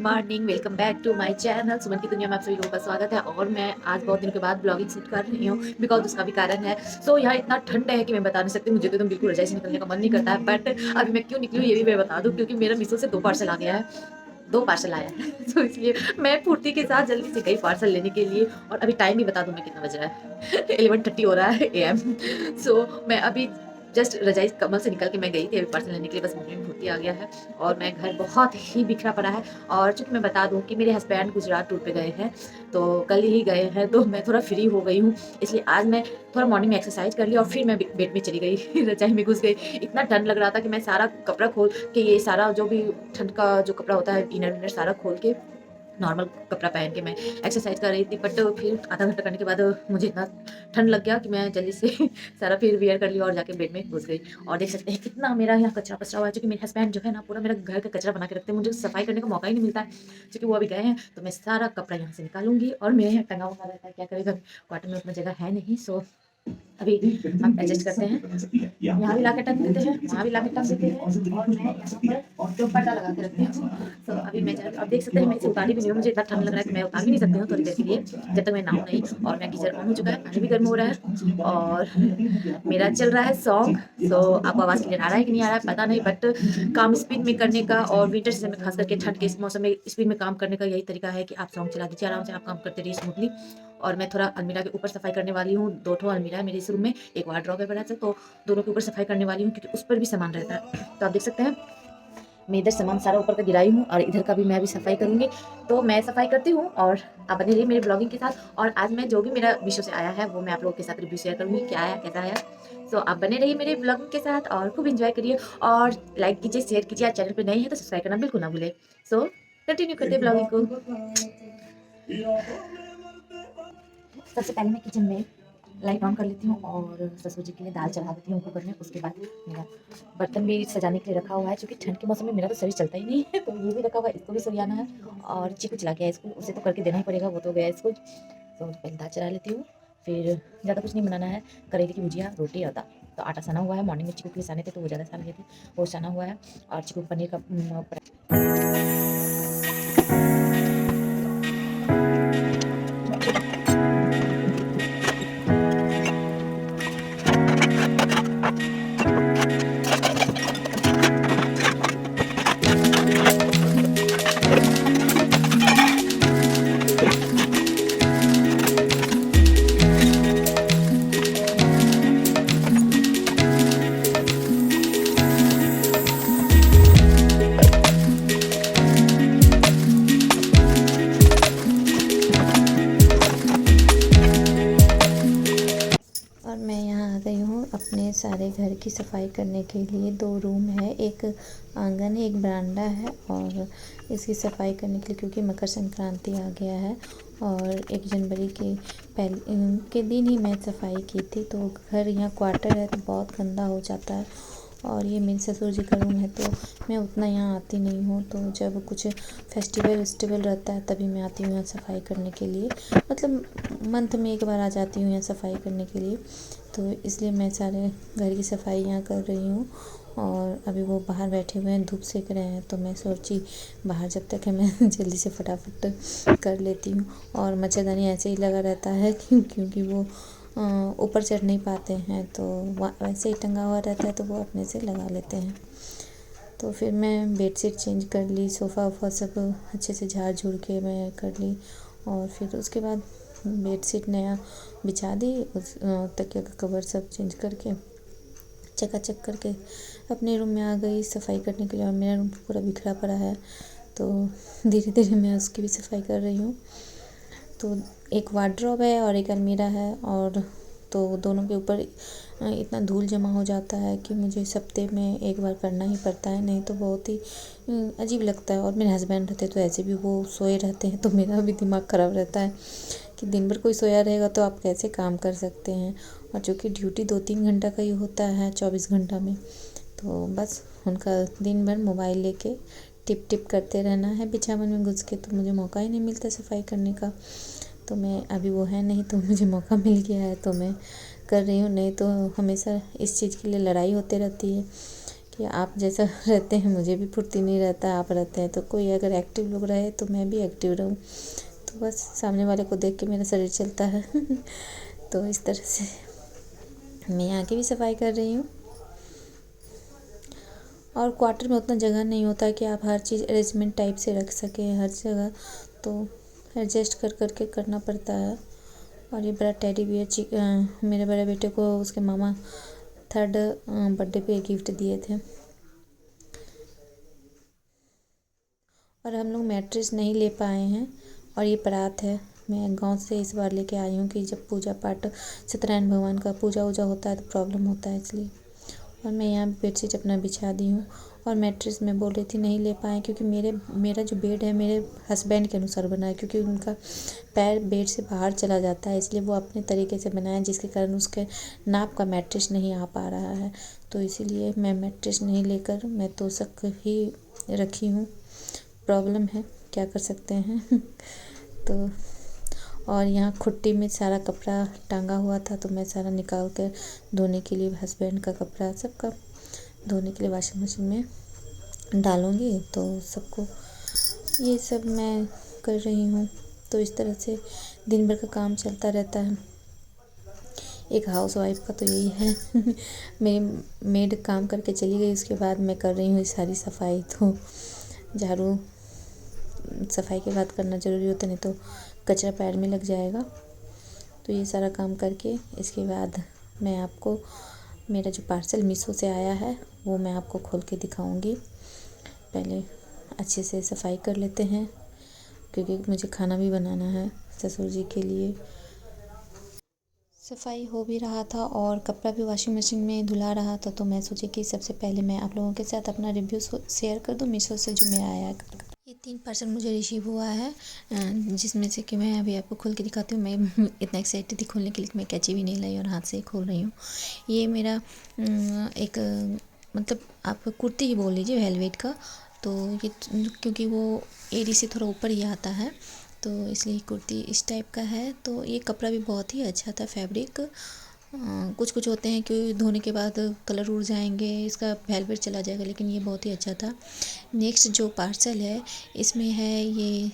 Morning, welcome back to my channel Suman की दुनिया में आप सभी लोगों का स्वागत है। और मैं आज बहुत दिनों के बाद ब्लॉगिंग शूट कर रही हूँ बिकॉज उसका भी कारण है। यहाँ इतना ठंड है कि मैं बता नहीं सकती, मुझे तो एकदम बिल्कुल रजाई से निकलने का मन नहीं करता है। बट अभी मैं क्यों निकली हूँ ये भी मैं बता दूँ, क्योंकि मेरा मीशो से 2 पार्सल आ गया है, 2 पार्सल आया है। तो इसलिए मैं फुर्ती के साथ जल्दी से गई पार्सल लेने के लिए। और अभी टाइम भी बता दूँ मैं कितना बज रहा है। 11:30 हो रहा है एएम। मैं अभी जस्ट रजाई कमल से निकल के मैं गई थी अभी पार्सल लेने के लिए, बस मुझे फुर्ती आ गया है। और मैं घर बहुत ही बिखरा पड़ा है। और चूँकि मैं बता दूँ कि मेरे हस्बैंड गुजरात टूर पे गए हैं, तो कल ही गए हैं, तो मैं थोड़ा फ्री हो गई हूँ। इसलिए आज मैं थोड़ा मॉर्निंग में एक्सरसाइज कर लिया और फिर मैं बेड में चली गई। रजाई में घुस गई। इतना ठंड लग रहा था कि मैं सारा कपड़ा खोल के, ये सारा जो भी ठंड का जो कपड़ा होता है, इनर विनर सारा खोल के नॉर्मल कपड़ा पहन के मैं एक्सरसाइज कर रही थी। बट फिर आधा घंटा करने के बाद मुझे इतना ठंड लग गया कि मैं जल्दी से सारा फिर वियर कर लिया और जाके बेड में घुस गई। और देख सकते हैं कितना मेरा यहाँ कचरा पचरा हुआ है, क्योंकि मेरे हस्बैंड जो है ना पूरा मेरा घर का कचरा बना के रखते हैं, मुझे सफाई करने का मौका ही नहीं मिलता है। क्योंकि वो अभी गए हैं, तो मैं सारा कपड़ा यहाँ से निकालूंगी। और मेरे यहाँ टंगा हुआ रहता है, क्या करेगा, क्वार्टर में उतना जगह है नहीं। अभी हम एडजस्ट करते हैं, यहाँ भी लाके टंग देते हैं, वहाँ भी लाके टंग देते हैं। और मैं यहाँ पर जो पर्दा लगा के रखती हूँ। अभी मैं अब देख सकते हैं मैं इसे उतारी भी नहीं हूँ, मुझे इतना ठंड लग रहा है कि मैं उतार भी नहीं सकती हूँ थोड़ी देर के लिए, जब तक मैं नहाऊँ नहीं। और मैं गीजर ऑन हो चुका है, पानी भी गर्म हो रहा है और मेरा चल रहा है सॉन्ग। आपको आवाज़ क्लियर आ रहा है कि नहीं आ रहा है पता नहीं, बट काम स्पीड में करने का और विंटर सीजन में खास करके ठंड के इस मौसम में स्पीड में काम करने का यही तरीका है कि आप सॉन्ग चला दीजिए, आराम से आप काम करते रहिए स्मूथली। और मैं थोड़ा अलमीरा के ऊपर सफाई करने वाली हूँ। 2 ठो अलमीरा है मेरे इस रूम में, एक वार्डरोब है बड़ा सा, तो दोनों के ऊपर सफाई करने वाली हूँ, क्योंकि उस पर भी सामान रहता है। तो आप देख सकते हैं मैं इधर सामान सारा ऊपर का गिराई हूँ और इधर का भी मैं अभी सफाई करूँगी। तो मैं सफाई करती हूँ और आप बने रहिए मेरे ब्लॉगिंग के साथ। और आज मैं जो भी मेरा मीशो से आया है वो मैं आप लोगों के साथ रिव्यू शेयर करूँगी, क्या आया कैसा आया। आप बने रहिए मेरे ब्लॉगिंग के साथ और खूब एंजॉय करिए। और लाइक कीजिए, शेयर कीजिए, आज चैनल पे नए हैं तो सब्सक्राइब करना बिल्कुल ना भूलें। कंटिन्यू करते हैं ब्लॉगिंग को। सबसे पहले मैं किचन में लाइट ऑन कर लेती हूँ और ससुर जी के लिए दाल चढ़ा देती हूँ कुकर में। उसके बाद मेरा बर्तन भी सजाने के लिए रखा हुआ है, क्योंकि ठंड के मौसम में मेरा तो शरीर चलता ही नहीं है, तो ये भी रखा हुआ है, इसको भी सरियाना है। और चीकू चला गया स्कूल, उसे तो करके देना ही पड़ेगा, वो तो गया स्कूल। पहले दाल चढ़ा लेती हूँ, फिर ज़्यादा कुछ नहीं बनाना है, करेले की भुजिया, रोटी और दाल। तो आटा सना हुआ है, मॉर्निंग में चीकू के लिए साने थे तो वो ज़्यादा सान गए थे, वो सना हुआ है। और चीकू पनीर का और मैं यहाँ आ गई हूँ अपने सारे घर की सफाई करने के लिए। 2 रूम है, एक आंगन है, एक बरामदा है। और इसकी सफाई करने के लिए, क्योंकि मकर संक्रांति आ गया है और 1 जनवरी के पहले के दिन ही मैं सफाई की थी। तो घर यहाँ क्वार्टर है तो बहुत गंदा हो जाता है। और ये मेरे ससुर जी का रूम है, तो मैं उतना यहाँ आती नहीं हूँ। तो जब कुछ फेस्टिवल वेस्टिवल रहता है तभी मैं आती हूँ यहाँ सफाई करने के लिए, मतलब मंथ में 1 बार आ जाती हूँ यहाँ सफाई करने के लिए। तो इसलिए मैं सारे घर की सफाई यहाँ कर रही हूँ। और अभी वो बाहर बैठे हुए हैं, धूप सेक रहे हैं, तो मैं सोची बाहर जब तक है मैं जल्दी से फटाफट कर लेती हूँ। और मच्छरदानी ऐसे ही लगा रहता है क्योंकि वो ऊपर चढ़ नहीं पाते हैं, तो वैसे ही टंगा हुआ रहता है, तो वो अपने से लगा लेते हैं। तो फिर मैं बेडशीट चेंज कर ली, सोफ़ा वोफ़ा सब अच्छे से झाड़ झूड़ के मैं कर ली। और फिर उसके बाद बेडशीट नया बिछा दी, उस तकिया का कवर सब चेंज करके चकाचक करके अपने रूम में आ गई सफाई करने के लिए। और मेरा रूम पूरा बिखरा पड़ा है, तो धीरे धीरे मैं उसकी भी सफाई कर रही हूँ। तो एक वार्डरोब है और एक अलमीरा है, और तो दोनों के ऊपर इतना धूल जमा हो जाता है कि मुझे हफ्ते में 1 बार करना ही पड़ता है, नहीं तो बहुत ही अजीब लगता है। और मेरे हस्बैंड रहते तो ऐसे भी वो सोए रहते हैं, तो मेरा भी दिमाग ख़राब रहता है कि दिन भर कोई सोया रहेगा तो आप कैसे काम कर सकते हैं। और चूँकि ड्यूटी 2-3 घंटा का ही होता है 24 घंटा में, तो बस उनका दिन भर मोबाइल लेके टिप टिप करते रहना है बिछावन में घुस के, तो मुझे मौका ही नहीं मिलता सफाई करने का। तो मैं अभी वो है नहीं, तो मुझे मौका मिल गया है तो मैं कर रही हूँ, नहीं तो हमेशा इस चीज़ के लिए लड़ाई होती रहती है कि आप जैसा रहते हैं मुझे भी फुर्ती नहीं रहता, आप रहते हैं तो कोई अगर एक्टिव लोग रहे तो मैं भी एक्टिव रहूँ। तो बस सामने वाले को देख के मेरा शरीर चलता है। तो इस तरह से मैं यहाँ की भी सफाई कर रही हूँ। और क्वार्टर में उतना जगह नहीं होता है कि आप हर चीज़ अरेंजमेंट टाइप से रख सकें हर जगह, तो एडजस्ट कर कर के करना पड़ता है। और ये बड़ा टेडी बियर मेरे बड़े बेटे को उसके मामा 3rd बर्थडे पे गिफ्ट दिए थे। और हम लोग मैट्रेस नहीं ले पाए हैं और ये परात है, मैं गांव से इस बार लेके आई हूँ कि जब पूजा पाठ सत्यनारायण भगवान का पूजा वूजा होता है तो प्रॉब्लम होता है इसलिए। और मैं यहाँ बेडशीट अपना बिछा दी हूँ। और मैट्रेस मैं बोल रही थी नहीं ले पाए क्योंकि मेरा जो बेड है मेरे हस्बैंड के अनुसार बना है, क्योंकि उनका पैर बेड से बाहर चला जाता है, इसलिए वो अपने तरीके से बनाया जिसके कारण उसके नाप का मैट्रेस नहीं आ पा रहा है। तो इसीलिए मैं मैट्रेस नहीं लेकर मैं तोशक ही रखी हूँ। प्रॉब्लम है, क्या कर सकते हैं। तो और यहाँ खुट्टी में सारा कपड़ा टांगा हुआ था तो मैं सारा निकाल कर धोने के लिए हस्बैंड का कपड़ा सबका धोने के लिए वॉशिंग मशीन में डालूँगी। तो सबको ये सब मैं कर रही हूँ। तो इस तरह से दिन भर का काम चलता रहता है। एक हाउसवाइफ का तो यही है। मेरी मेड काम करके चली गई, उसके बाद मैं कर रही हूँ ये सारी सफाई। तो झाड़ू सफाई के बाद करना ज़रूरी होता, नहीं तो कचरा पैर में लग जाएगा। तो ये सारा काम करके इसके बाद मैं आपको मेरा जो पार्सल मीशो से आया है वो मैं आपको खोल के दिखाऊंगी। पहले अच्छे से सफाई कर लेते हैं क्योंकि मुझे खाना भी बनाना है ससुर जी के लिए। सफाई हो भी रहा था और कपड़ा भी वॉशिंग मशीन में धुला रहा था, तो मैं सोची कि सबसे पहले मैं आप लोगों के साथ अपना रिव्यू शेयर कर दूं मीशो से जो मैं आया है। ये 3 पार्सल मुझे रिसीव हुआ है, जिसमें से कि मैं अभी आपको खोल के दिखाती हूँ। मैं इतना एक्साइटेड थी खोलने के लिए कि मैं कैंची भी नहीं लाई और हाथ से ही खोल रही हूँ। ये मेरा एक मतलब आप कुर्ती ही बोल लीजिए वेलवेट का। तो ये क्योंकि वो एड़ी से थोड़ा ऊपर ही आता है तो इसलिए कुर्ती इस टाइप का है। तो ये कपड़ा भी बहुत ही अच्छा था, फैब्रिक कुछ कुछ होते हैं कि धोने के बाद कलर उड़ जाएंगे, इसका वेलवेट चला जाएगा, लेकिन ये बहुत ही अच्छा था। नेक्स्ट जो पार्सल है इसमें है ये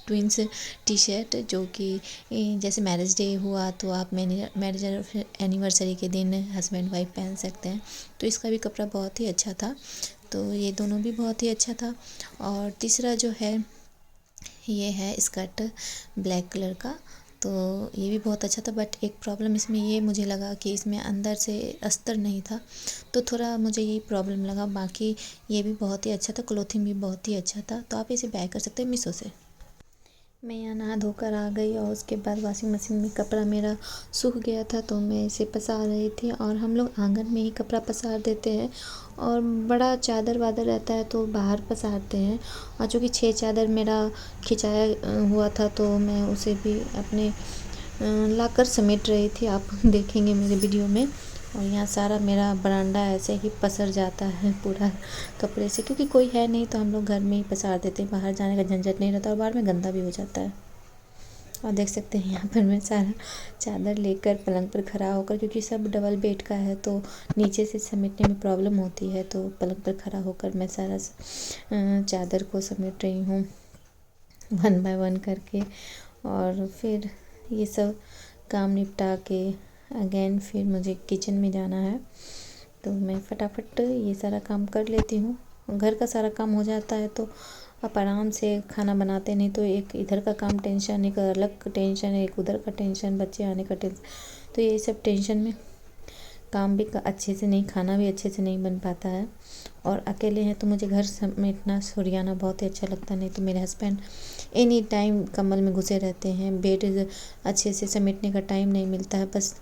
ट्विंस टी शर्ट, जो कि जैसे मैरिज डे हुआ तो आप मैरिज एनिवर्सरी के दिन हस्बैंड वाइफ पहन सकते हैं। तो इसका भी कपड़ा बहुत ही अच्छा था, तो ये दोनों भी बहुत ही अच्छा था। और तीसरा जो है ये है स्कर्ट ब्लैक कलर का, तो ये भी बहुत अच्छा था। बट एक प्रॉब्लम इसमें ये मुझे लगा कि इसमें अंदर से अस्तर नहीं था, तो थोड़ा मुझे यही प्रॉब्लम लगा। बाकी ये भी बहुत ही अच्छा था, क्लोथिंग भी बहुत ही अच्छा था। तो आप इसे बाय कर सकते हैं मीशो से। मैं यहाँ नहा धोकर आ गई और उसके बाद वॉशिंग मशीन में कपड़ा मेरा सूख गया था तो मैं इसे पसार रही थी। और हम लोग आंगन में ही कपड़ा पसार देते हैं और बड़ा चादर वादर रहता है तो बाहर पसारते हैं। और चूँकि 6 चादर मेरा खिंचाया हुआ था तो मैं उसे भी अपने लाकर समेट रही थी, आप देखेंगे मेरे वीडियो में। और यहाँ सारा मेरा बरांडा ऐसे ही पसर जाता है पूरा कपड़े से, क्योंकि कोई है नहीं तो हम लोग घर में ही पसार देते हैं, बाहर जाने का झंझट नहीं रहता और बाहर में गंदा भी हो जाता है। और देख सकते हैं यहाँ पर मैं सारा चादर लेकर पलंग पर खड़ा होकर, क्योंकि सब डबल बेड का है तो नीचे से समेटने में प्रॉब्लम होती है, तो पलंग पर खड़ा होकर मैं सारा चादर को समेट रही हूँ 1 बाय 1 करके। और फिर ये सब काम निपटा के अगेन फिर मुझे किचन में जाना है, तो मैं फटाफट ये सारा काम कर लेती हूँ। घर का सारा काम हो जाता है तो आप आराम से खाना बनाते, नहीं तो एक इधर का काम टेंशन, एक अलग टेंशन, एक उधर का टेंशन, बच्चे आने का टेंशन, तो ये सब टेंशन में काम भी अच्छे से नहीं, खाना भी अच्छे से नहीं बन पाता है। और अकेले हैं तो मुझे घर समेटना सुरियाना बहुत ही अच्छा लगता है, नहीं तो मेरे हस्बैंड एनी टाइम कम्बल में घुसे रहते हैं, बेड अच्छे से समेटने का टाइम नहीं मिलता है, बस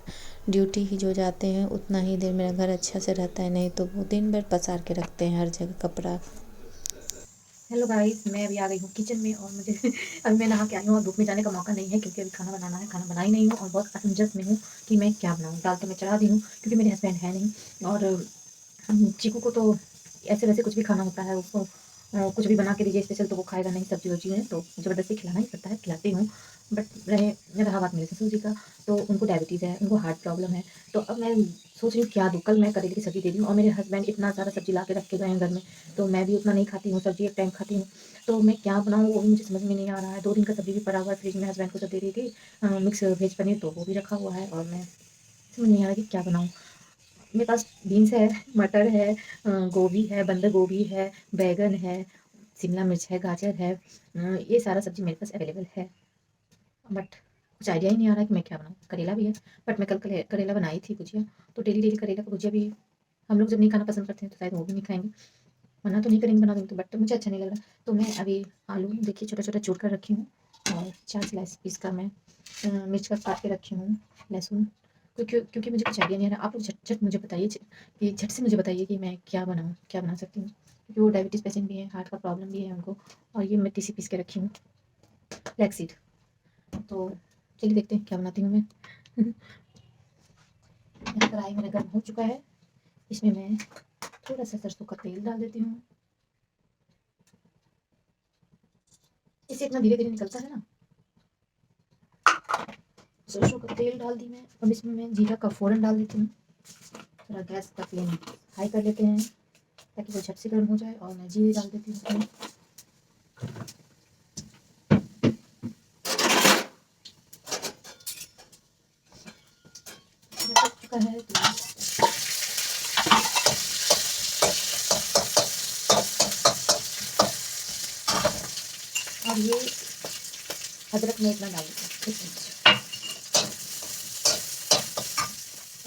ड्यूटी ही जो जाते हैं उतना ही देर मेरा घर अच्छा से रहता है, नहीं तो वो दिन भर पसार के रखते हैं हर जगह कपड़ा। हेलो गाइस, मैं अभी आ गई हूँ किचन में और मुझे अभी मैं नहा के आई हूँ और धूप में जाने का मौका नहीं है क्योंकि अभी खाना बनाना है। खाना बनाई नहीं हूँ और बहुत असमंजस में हूँ कि मैं क्या बनाऊँ। दाल तो मैं चढ़ा दी हूँ क्योंकि मेरे हस्बैंड है नहीं, और चीकू को तो ऐसे वैसे कुछ भी खाना होता है, उसको कुछ भी बना के दीजिए स्पेशल तो वो खाएगा नहीं, सब्जी वब्जी है तो ज़बरदस्ती खिलाना ही पड़ता है, खिलाती हूँ। बट रहा बात मेरे ससुर जी का, तो उनको डायबिटीज़ है, उनको हार्ट प्रॉब्लम है। तो अब मैं सोच रही हूँ क्या दूँ? कल मैं करेले की सब्ज़ी दे दी हूँ और मेरे हस्बैंड इतना सारा सब्ज़ी ला के रख के गए हैं घर में, तो मैं भी उतना नहीं खाती हूँ, सब्ज़ी एक टाइम खाती हूँ। तो मैं क्या बनाऊँ वो भी मुझे समझ में नहीं आ रहा है। 2 दिन का सब्ज़ी भी पड़ा हुआ है फ्रिज में, हस्बैंड को जब दे रही थी मिक्स वेज पनीर, तो वो भी रखा हुआ है और मैं समझ नहीं आ रहा कि क्या बनाऊँ? मेरे पास बीन्स है, मटर है, गोभी है, बंद गोभी है, बैंगन है, शिमला मिर्च है, गाजर है, ये सारा सब्ज़ी मेरे पास अवेलेबल है। बट कुछ आइडिया ही नहीं आ रहा है कि मैं क्या बनाऊँ? करेला भी है, बट मैं कल करेला बनाई थी भुजिया, तो डेली-डेली करेला का भुजिया भी हम लोग जब नहीं खाना पसंद करते हैं, तो शायद वो भी नहीं खाएँगे। मना तो नहीं करेंगे, बना दूँगी तो, बट मुझे अच्छा नहीं लग रहा। तो मैं अभी आलू देखिए छोटा-छोटा चूर कर रखी हूँ और 4 स्लाइस पीस कर मैं मिर्च का काट के रखी हूँ, लहसुन, क्योंकि मुझे कुछ आइडिया नहीं आ रहा। आप लोग झट-झट मुझे बताइए कि झट से मुझे बताइए कि मैं क्या बनाऊँ? क्या बना सकती हूँ? क्योंकि वो डायबिटीज़ पेशेंट भी है, हार्ट का प्रॉब्लम भी है उनको, और ये मैं तीसी पीस के रखी हूँ, फ्लैक्स सीड। तो चलिए देखते हैं क्या बनाती हूँ मैं। यहाँ कढ़ाई मेरा गर्म हो चुका है, इसमें मैं थोड़ा-सा सरसों का तेल डाल देती हूँ। इससे इतना धीरे-धीरे निकलता है ना। सरसों का तेल डाल दी मैं, अब इसमें मैं जीरा का फ़ोरन डाल देती हूँ। थोड़ा गैस का फ्लेम हाई कर लेते हैं ताकि वो झट से गर्म हो जाए, और मैं जीरे डाल देती हूँ उसमें। जब पक चुका है तो और ये अदरक मैं इतना डाल देती हूँ, 1 इंच।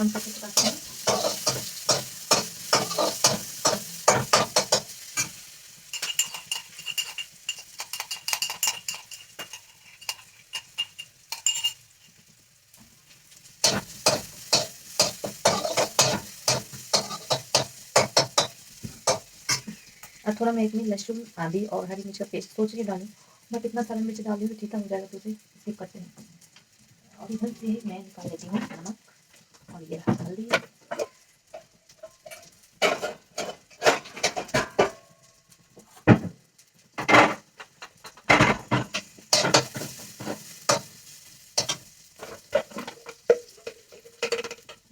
हम पकाते हैं। और थोड़ा मैं इसमें लहसुन, आदि और हरी मिर्च का पेस्ट सोच के डालूँ, बट इतना सारा मिर्च डाल दूँ तो तीता हो जाएगा, तो उसे स्किप करते हैं। और इधर से मैं निकाल लेती हूँ नमक, और ये रहा हल्दी।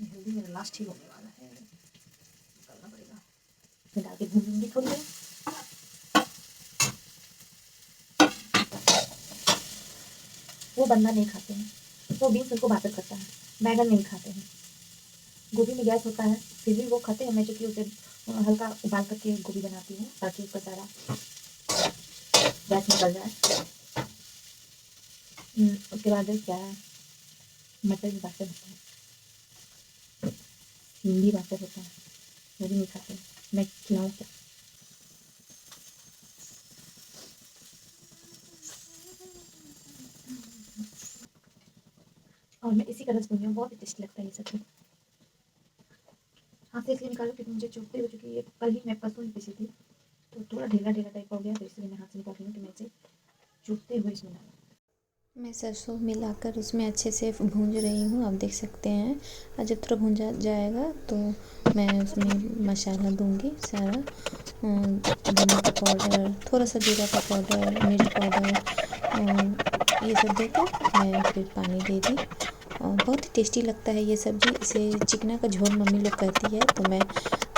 हल्दी मेरा लास्ट ही होने वाला है, निकालना पड़ेगा। इसमें डाल के भूनूंगी थोड़ी देर। वो बंदा नहीं खाते हैं, वो बीन्स उनको बातें करता है, बैंगन नहीं खाते हैं, गोभी में गैस होता है, फिर भी वो खाते हैं। मैं चूँकि उसे हल्का उबाल करके गोभी बनाती हूँ ताकि उसका सारा गैस निकल जाए। उसके बाद क्या है, मटर भी बातें होता है, भिंडी बातें होता है, वो भी नहीं खाते हैं। मैं खिलाऊँ क्या? और मैं इसी का रस भूनी हूँ, बहुत ही टेस्टी लगता है ये सब। हाथ से इसलिए निकालूँ क्योंकि मुझे चुभते हुए, क्योंकि ये कल ही मैं परसों ही पीसी थी, तो थोड़ा ढीला-ढीला टाइप का हो गया, तो इसलिए मैं हाथ से निकाल रही हूँ कि मैं इसे चुभते हुए इसमें डालूँ। मैं सरसों मिलाकर उसमें अच्छे से भूंज रही हूँ, आप देख सकते हैं। और जब थोड़ा भूंजा जाएगा तो मैं उसमें मसाला दूंगी सारा, धनिया का पाउडर, थोड़ा सा जीरा का पाउडर, मिर्च पाउडर, और ये सब देकर मैं फिर पानी दे दी। और बहुत ही टेस्टी लगता है ये सब्ज़ी। इसे चिकना का झोल मम्मी लोग कहती है, तो मैं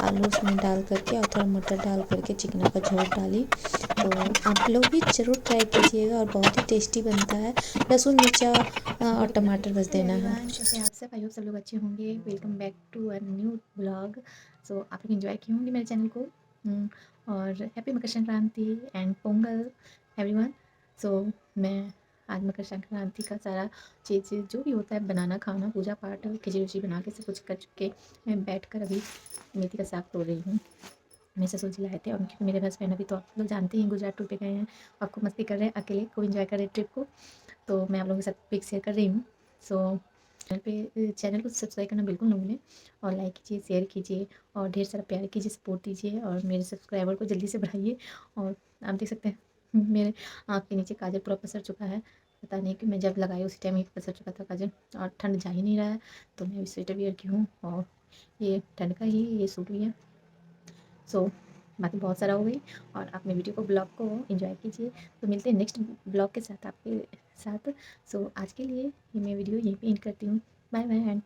आलू उसमें डाल करके और थोड़ा मटर डाल करके चिकना का झोल डाली। तो आप लोग भी ज़रूर ट्राई कीजिएगा और बहुत ही टेस्टी बनता है। लहसुन मिर्चा और टमाटर बस देना है। कैसे आप सब? आई होप सब लोग अच्छे होंगे। Welcome back to a new blog. So आप लोग एंजॉय किए होंगे मेरे चैनल को। और happy Makar Sankranti and Pongal everyone. So मैं आज मकर संक्रांति का सारा चीज़ जो भी होता है, बनाना, खाना, पूजा पाठ, खिचड़ी उचड़ी बना के सब कुछ कर चुके मैं बैठ कर अभी मेथी का साग तोड़ रही हूँ। मेरे ससुर जी लाए थे, और क्योंकि मेरे हस्बैंड अभी तो आप लोग जानते हैं गुजरात टूर पे गए हैं, आपको मस्ती कर रहे हैं, अकेले को एंजॉय कर रहे हैं ट्रिप को। तो मैं आप लोगों के साथ पिक शेयर कर रही हूँ। सो चैनल को सब्सक्राइब करना बिल्कुल ना भूलें, और लाइक कीजिए, शेयर कीजिए, और ढेर सारा प्यार कीजिए, सपोर्ट दीजिए, और मेरे सब्सक्राइबर को जल्दी से बढ़ाइए। और आप देख सकते हैं मेरे आँख के नीचे काजल पूरा पसर चुका है। पता नहीं कि मैं जब लगाई उसी टाइम ही पसर चुका था काजल, और ठंड जा ही नहीं रहा है, तो मैं अभी स्वेटर वियर की हूँ, और ये ठंड का ही ये सूट भी है। सो बातें बहुत सारा हो गई और आप मेरे वीडियो को ब्लॉग को एंजॉय कीजिए। तो मिलते हैं नेक्स्ट ब्लॉग के साथ आपके साथ। सो आज के लिए ये मैं वीडियो यहीं पे एंड करती हूँ। Bye bye and